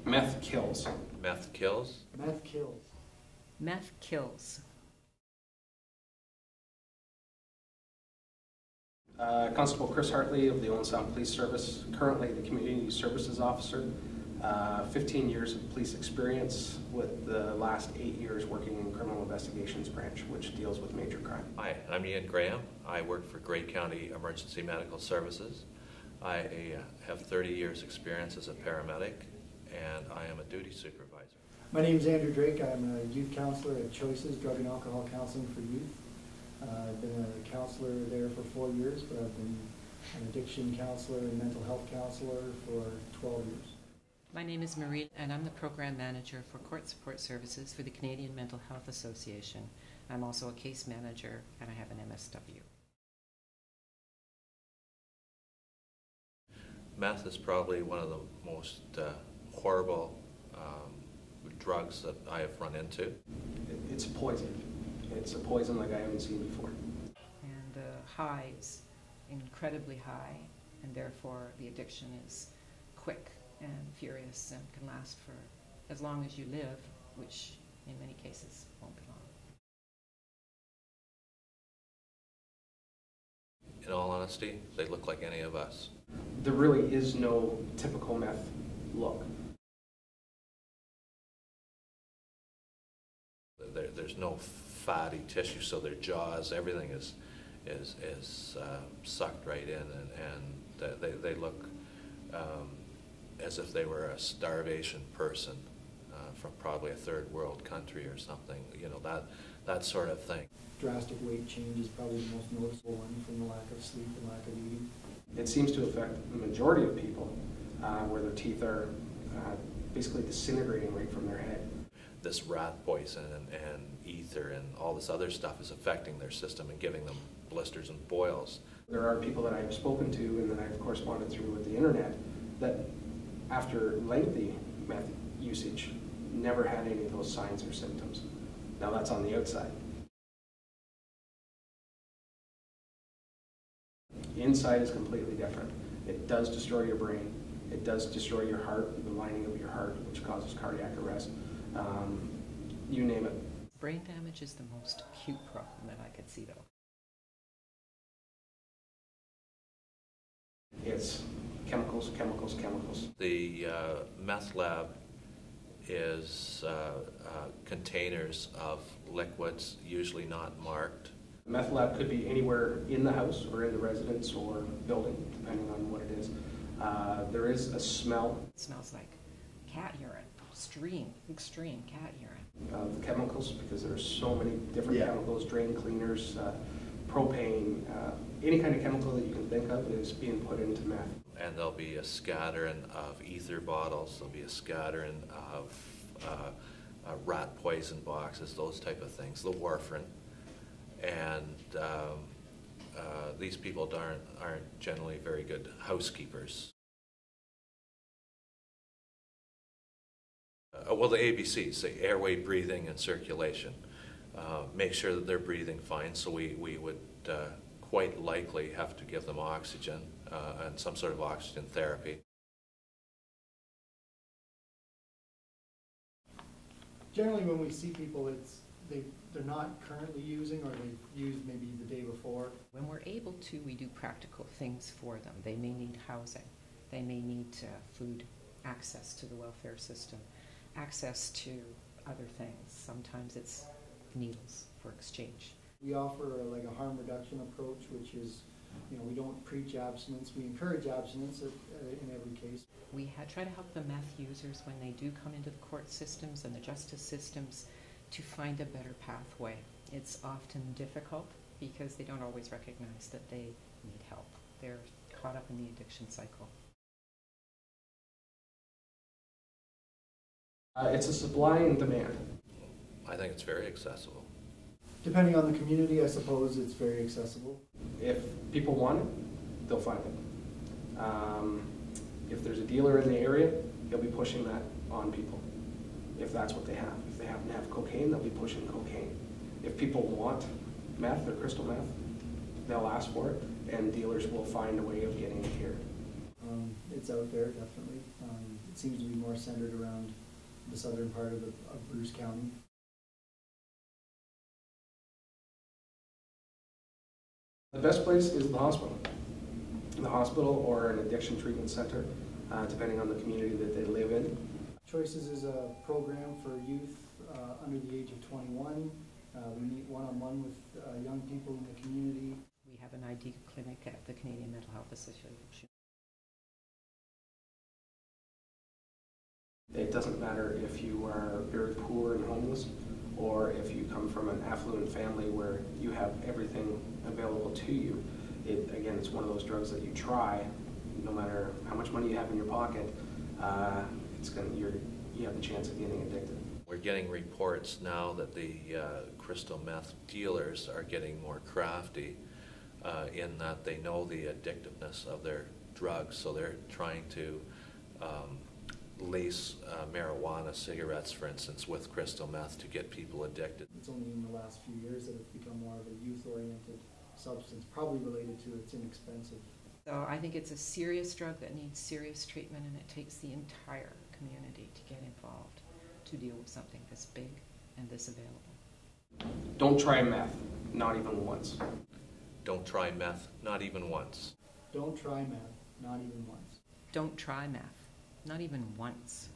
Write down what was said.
Meth kills. Meth kills. Meth kills. Meth kills. Constable Chris Hartley of the Owen Sound Police Service, currently the Community Services Officer. 15 years of police experience, with the last 8 years working in Criminal Investigations Branch, which deals with major crime. Hi, I'm Ian Graham. I work for Grey County Emergency Medical Services. I have 30 years experience as a paramedic, and I am a duty supervisor. My name is Andrew Drake. I'm a youth counselor at Choices Drug and Alcohol Counseling for Youth. I've been a counselor there for 4 years, but I've been an addiction counselor and mental health counselor for 12 years. My name is Marie, and I'm the Program Manager for Court Support Services for the Canadian Mental Health Association. I'm also a case manager, and I have an MSW. Meth is probably one of the most horrible drugs that I have run into. It's a poison. It's a poison like I haven't seen before. And the high is incredibly high, and therefore the addiction is quick and furious and can last for as long as you live, which in many cases won't be long. In all honesty, they look like any of us. There really is no typical meth look. There's no fatty tissue, so their jaws, everything is sucked right in, and they look as if they were a starvation person from probably a third world country or something, you know, that sort of thing. Drastic weight change is probably the most noticeable one, from the lack of sleep and lack of eating. It seems to affect the majority of people where their teeth are basically disintegrating right from their head. This rat poison and ether and all this other stuff is affecting their system and giving them blisters and boils. There are people that I've spoken to and that I've corresponded through with the internet that after lengthy meth usage never had any of those signs or symptoms. Now that's on the outside. The inside is completely different. It does destroy your brain. It does destroy your heart, the lining of your heart, which causes cardiac arrest. You name it. Brain damage is the most acute problem that I could see, though. It's chemicals, chemicals, chemicals. The meth lab is containers of liquids, usually not marked. The meth lab could be anywhere in the house or in the residence or building, depending on what it is. There is a smell. It smells like cat urine, extreme cat urine. Of chemicals, because there are so many different chemicals, drain cleaners, propane, any kind of chemical that you can think of is being put into meth. And there'll be a scattering of ether bottles, there'll be a scattering of rat poison boxes, those type of things, the warfarin. And these people aren't generally very good housekeepers. Well, the ABCs, the airway, breathing, and circulation. Make sure that they're breathing fine, so we would quite likely have to give them oxygen and some sort of oxygen therapy. Generally, when we see people, they're not currently using, or they've used maybe the day before. When we're able to, we do practical things for them. They may need housing. They may need food, access to the welfare system, access to other things. Sometimes it's needles for exchange. We offer like a harm reduction approach, which is, you know, we don't preach abstinence. We encourage abstinence in every case. We try to help the meth users when they do come into the court systems and the justice systems to find a better pathway. It's often difficult because they don't always recognize that they need help. They're caught up in the addiction cycle. It's a supply and demand. I think it's very accessible. Depending on the community, I suppose it's very accessible. If people want it, they'll find it. If there's a dealer in the area, he'll be pushing that on people, if that's what they have. If they happen to have cocaine, they'll be pushing cocaine. If people want meth or crystal meth, they'll ask for it, and dealers will find a way of getting it here. It's out there, definitely. It seems to be more centered around the southern part of Bruce County. The best place is the hospital. The hospital or an addiction treatment center, depending on the community that they live in. Choices is a program for youth under the age of 21. We meet one-on-one with young people in the community. We have an ID clinic at the Canadian Mental Health Association. It doesn't matter if you are very poor and homeless, or if you come from an affluent family where you have everything available to you. Again, it's one of those drugs that you try, no matter how much money you have in your pocket, you have the chance of getting addicted. We're getting reports now that the crystal meth dealers are getting more crafty in that they know the addictiveness of their drugs, so they're trying to lace marijuana cigarettes, for instance, with crystal meth to get people addicted. It's only in the last few years that it's become more of a youth-oriented substance, probably related to it's inexpensive. So I think it's a serious drug that needs serious treatment, and it takes the entire community to get involved to deal with something this big and this available. Don't try meth, not even once. Don't try meth, not even once. Don't try meth, not even once. Don't try meth, not even once.